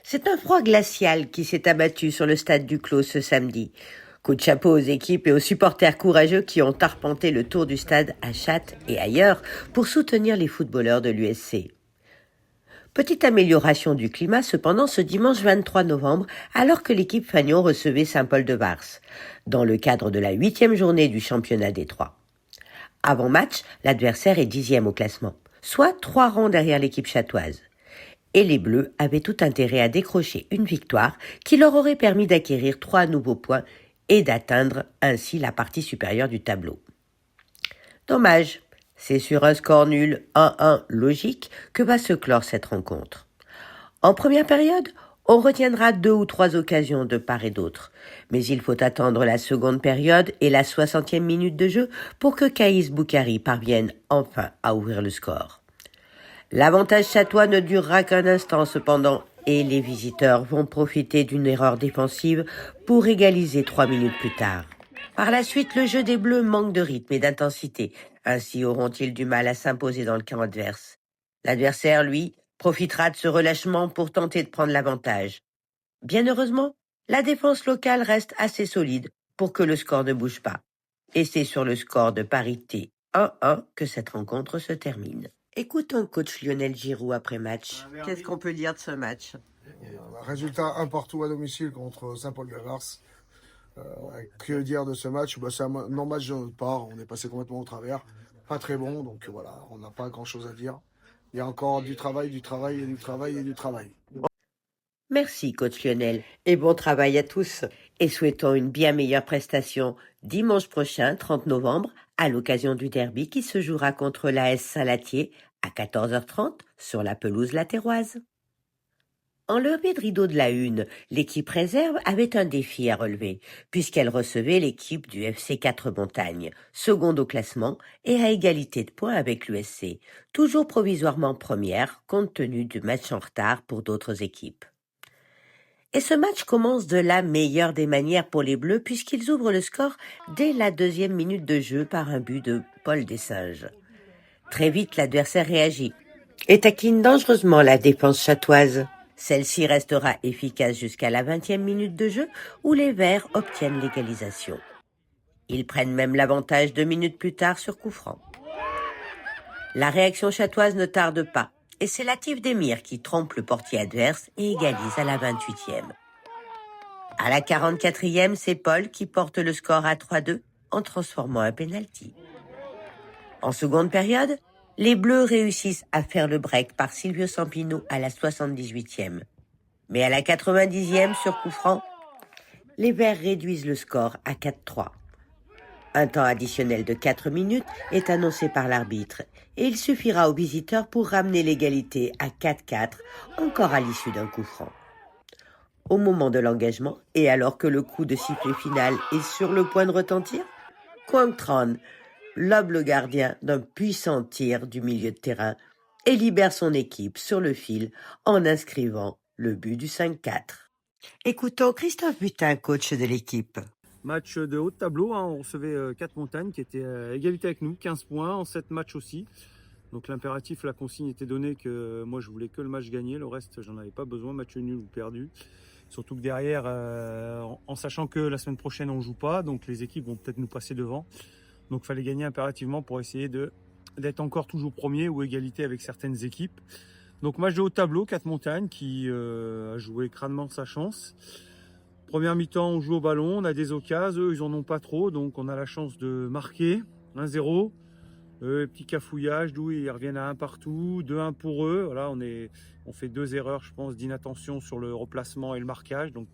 C'est un froid glacial qui s'est abattu sur le stade du Clos ce samedi. Coup de chapeau aux équipes et aux supporters courageux qui ont arpenté le tour du stade à Châtes et ailleurs pour soutenir les footballeurs de l'USC. Petite amélioration du climat cependant ce dimanche 23 novembre alors que l'équipe Fagnon recevait Saint-Paul-de-Vars, dans le cadre de la 8e journée du championnat Détroit. Avant match, l'adversaire est 10e au classement, soit 3 rangs derrière l'équipe châtoise. Et les Bleus avaient tout intérêt à décrocher une victoire qui leur aurait permis d'acquérir 3 nouveaux points et d'atteindre ainsi la partie supérieure du tableau. Dommage, c'est sur un score nul 1-1 logique que va se clore cette rencontre. En première période, on retiendra 2 ou 3 occasions de part et d'autre, mais il faut attendre la seconde période et la 60e minute de jeu pour que Caïs Boukari parvienne enfin à ouvrir le score. L'avantage châtois ne durera qu'un instant cependant et les visiteurs vont profiter d'une erreur défensive pour égaliser 3 minutes plus tard. Par la suite, le jeu des Bleus manque de rythme et d'intensité, ainsi auront-ils du mal à s'imposer dans le camp adverse. L'adversaire, lui, profitera de ce relâchement pour tenter de prendre l'avantage. Bien heureusement, la défense locale reste assez solide pour que le score ne bouge pas. Et c'est sur le score de parité 1-1 que cette rencontre se termine. Écoutons coach Lionel Giroud après match. Qu'est-ce qu'on peut dire de ce match? Résultat 1 partout à domicile contre Saint-Paul-de-Vars. Que dire de ce match? C'est un non-match de notre part. On est passé complètement au travers. Pas très bon, donc voilà, on n'a pas grand-chose à dire. Il y a encore du travail et du travail. Merci coach Lionel et bon travail à tous. Et souhaitons une bien meilleure prestation dimanche prochain, 30 novembre, à l'occasion du derby qui se jouera contre l'AS Saint-Latier à 14h30 sur la pelouse latéroise. En levée de rideau de la une, l'équipe réserve avait un défi à relever, puisqu'elle recevait l'équipe du FC 4 Montagnes, seconde au classement et à égalité de points avec l'USC, toujours provisoirement première, compte tenu du match en retard pour d'autres équipes. Et ce match commence de la meilleure des manières pour les Bleus, puisqu'ils ouvrent le score dès la 2e minute de jeu par un but de Paul Dessinges. Très vite, l'adversaire réagit et taquine dangereusement la défense châtoise. Celle-ci restera efficace jusqu'à la 20e minute de jeu où les Verts obtiennent l'égalisation. Ils prennent même l'avantage 2 minutes plus tard sur coup franc. La réaction châtoise ne tarde pas et c'est Latif Demir qui trompe le portier adverse et égalise à la 28e. À la 44e, c'est Paul qui porte le score à 3-2 en transformant un pénalty. En seconde période, les Bleus réussissent à faire le break par Silvio Sampino à la 78e. Mais à la 90e, sur coup franc, les Verts réduisent le score à 4-3. Un temps additionnel de 4 minutes est annoncé par l'arbitre et il suffira aux visiteurs pour ramener l'égalité à 4-4, encore à l'issue d'un coup franc. Au moment de l'engagement, et alors que le coup de sifflet final est sur le point de retentir, Quang Tran lobe le gardien d'un puissant tir du milieu de terrain et libère son équipe sur le fil en inscrivant le but du 5-4. Écoutons Christophe Butin, coach de l'équipe. Match de haut de tableau, on recevait 4 Montagnes qui étaient à égalité avec nous, 15 points en 7 matchs aussi. Donc l'impératif, la consigne était donnée que moi je voulais que le match gagné, le reste j'en avais pas besoin, match nul ou perdu. Surtout que derrière, en sachant que la semaine prochaine on joue pas, donc les équipes vont peut-être nous passer devant. Donc il fallait gagner impérativement pour essayer d'être encore toujours premier ou égalité avec certaines équipes. Donc match de haut de tableau, 4 Montagnes qui a joué crânement sa chance. Première mi-temps, on joue au ballon, on a des occasions, eux ils en ont pas trop, donc on a la chance de marquer 1-0. Petit cafouillage, d'où ils reviennent à 1 partout, 2-1 pour eux. Voilà, on fait 2 erreurs, je pense, d'inattention sur le replacement et le marquage. Donc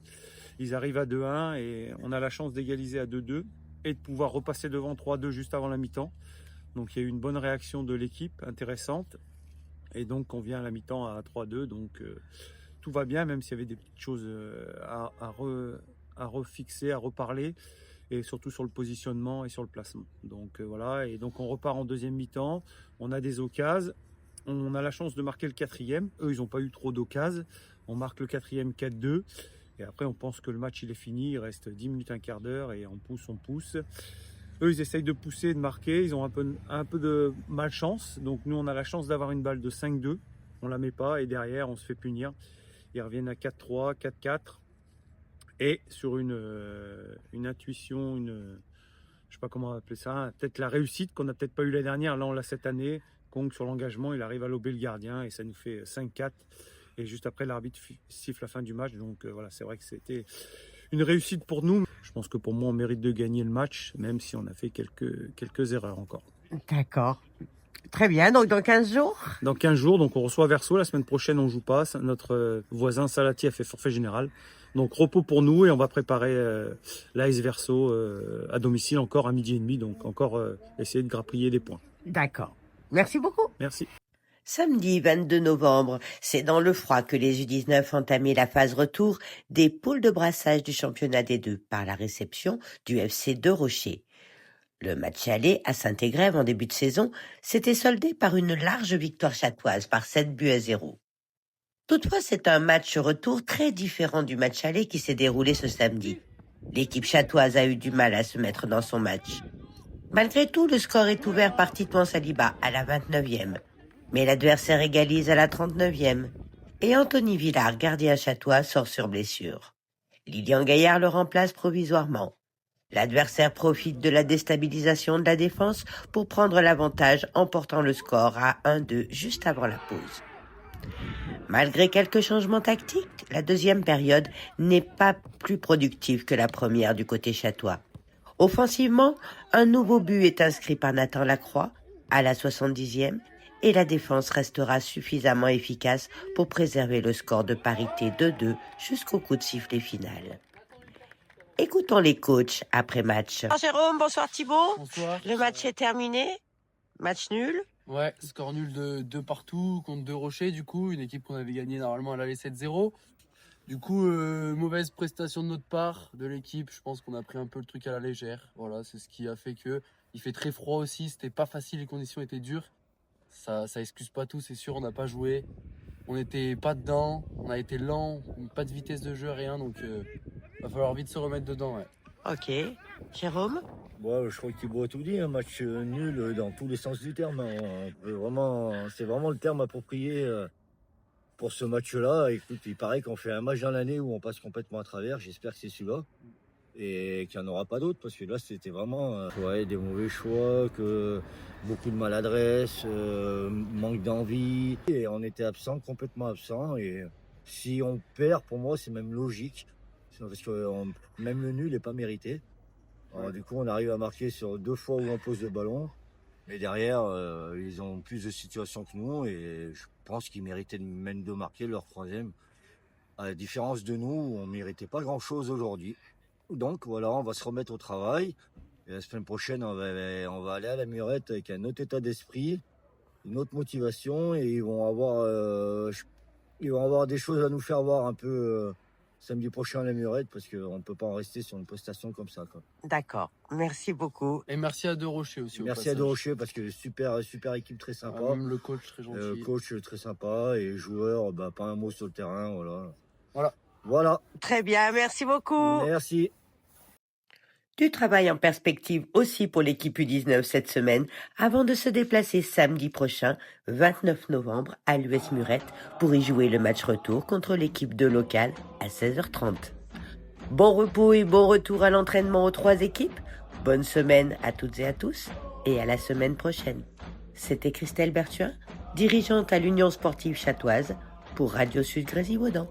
ils arrivent à 2-1 et on a la chance d'égaliser à 2-2 et de pouvoir repasser devant 3-2 juste avant la mi-temps. Donc il y a eu une bonne réaction de l'équipe, intéressante. Et donc on vient à la mi-temps à 3-2. Donc tout va bien, même s'il y avait des petites choses à refixer, à reparler, et surtout sur le positionnement et sur le placement. Donc voilà, et donc on repart en deuxième mi-temps, on a des occasions, on a la chance de marquer le 4e, eux ils n'ont pas eu trop d'occasions, on marque le 4e 4-2, et après on pense que le match il est fini, il reste 10 minutes, un quart d'heure, et on pousse. Eux ils essayent de pousser, de marquer, ils ont un peu de malchance, donc nous on a la chance d'avoir une balle de 5-2, on la met pas, et derrière on se fait punir. Ils reviennent à 4-3, 4-4. Et sur une intuition, je ne sais pas comment appeler ça, peut-être la réussite qu'on n'a peut-être pas eu l'année dernière. Là, on l'a cette année. Kong, sur l'engagement, il arrive à lober le gardien et ça nous fait 5-4. Et juste après, l'arbitre siffle la fin du match. Donc voilà, c'est vrai que c'était une réussite pour nous. Je pense que pour moi, on mérite de gagner le match, même si on a fait quelques erreurs encore. D'accord. Très bien, donc dans 15 jours? Dans 15 jours, donc on reçoit Verso. La semaine prochaine, on joue pas. Notre voisin Salati a fait forfait général. Donc repos pour nous et on va préparer l'AS Verso à domicile encore à 12h30. Donc encore essayer de grappiller des points. D'accord. Merci beaucoup. Merci. Samedi 22 novembre, c'est dans le froid que les U19 ont entamé la phase retour des poules de brassage du championnat des deux par la réception du FC de Rocher. Le match aller à Saint-Égrève en début de saison s'était soldé par une large victoire chatoise par 7-0. Toutefois, c'est un match retour très différent du match aller qui s'est déroulé ce samedi. L'équipe chatoise a eu du mal à se mettre dans son match. Malgré tout, le score est ouvert par Titouan Saliba à la 29e. Mais l'adversaire égalise à la 39e. Et Anthony Villard, gardien chatois, sort sur blessure. Lilian Gaillard le remplace provisoirement. L'adversaire profite de la déstabilisation de la défense pour prendre l'avantage en portant le score à 1-2 juste avant la pause. Malgré quelques changements tactiques, la deuxième période n'est pas plus productive que la première du côté chatois. Offensivement, un nouveau but est inscrit par Nathan Lacroix à la 70e et la défense restera suffisamment efficace pour préserver le score de parité 2-2 jusqu'au coup de sifflet final. Écoutons les coachs après match. Bonsoir Jérôme, bonsoir Thibaut. Bonsoir. Le match est terminé. Match nul. Ouais, score nul de 2 partout contre 2 Rochers, du coup, une équipe qu'on avait gagnée normalement à l'aller 7-0. Du coup, mauvaise prestation de notre part, de l'équipe. Je pense qu'on a pris un peu le truc à la légère. Voilà, c'est ce qui a fait que il fait très froid aussi. C'était pas facile, les conditions étaient dures. Ça excuse pas tout, c'est sûr. On n'a pas joué, on n'était pas dedans, on a été lent, pas de vitesse de jeu, rien. Donc, va falloir vite se remettre dedans. Ouais. Ok. Jérôme. Bon, je crois que Thibaut a tout dit, un match nul dans tous les sens du terme. C'est vraiment le terme approprié pour ce match-là. Écoute, il paraît qu'on fait un match dans l'année où on passe complètement à travers. J'espère que c'est celui-là et qu'il n'y en aura pas d'autres parce que là, c'était vraiment des mauvais choix, beaucoup de maladresse, manque d'envie. Et on était complètement absent. Et si on perd, pour moi, c'est même logique parce que même le nul n'est pas mérité. Alors, du coup, on arrive à marquer sur 2 fois où on pose le ballon. Mais derrière, ils ont plus de situations que nous. Et je pense qu'ils méritaient même de marquer leur 3e. À la différence de nous, on ne méritait pas grand-chose aujourd'hui. Donc voilà, on va se remettre au travail. Et la semaine prochaine, on va aller à la Murette avec un autre état d'esprit, une autre motivation. Et ils vont avoir des choses à nous faire voir un peu... samedi prochain à la Murette parce qu'on ne peut pas en rester sur une prestation comme ça. Quoi. D'accord. Merci beaucoup. Et merci à 2 Rochers aussi. Merci à 2 Rochers parce que super équipe très sympa. Même le coach très gentil. Coach très sympa et joueur, pas un mot sur le terrain. Voilà. Voilà. Très bien, merci beaucoup. Merci. Du travail en perspective aussi pour l'équipe U19 cette semaine, avant de se déplacer samedi prochain, 29 novembre, à l'US Murette, pour y jouer le match retour contre l'équipe de local à 16h30. Bon repos et bon retour à l'entraînement aux 3 équipes. Bonne semaine à toutes et à tous, et à la semaine prochaine. C'était Christelle Berthuin, dirigeante à l'Union sportive chatoise, pour Radio Sud Grésivaudan.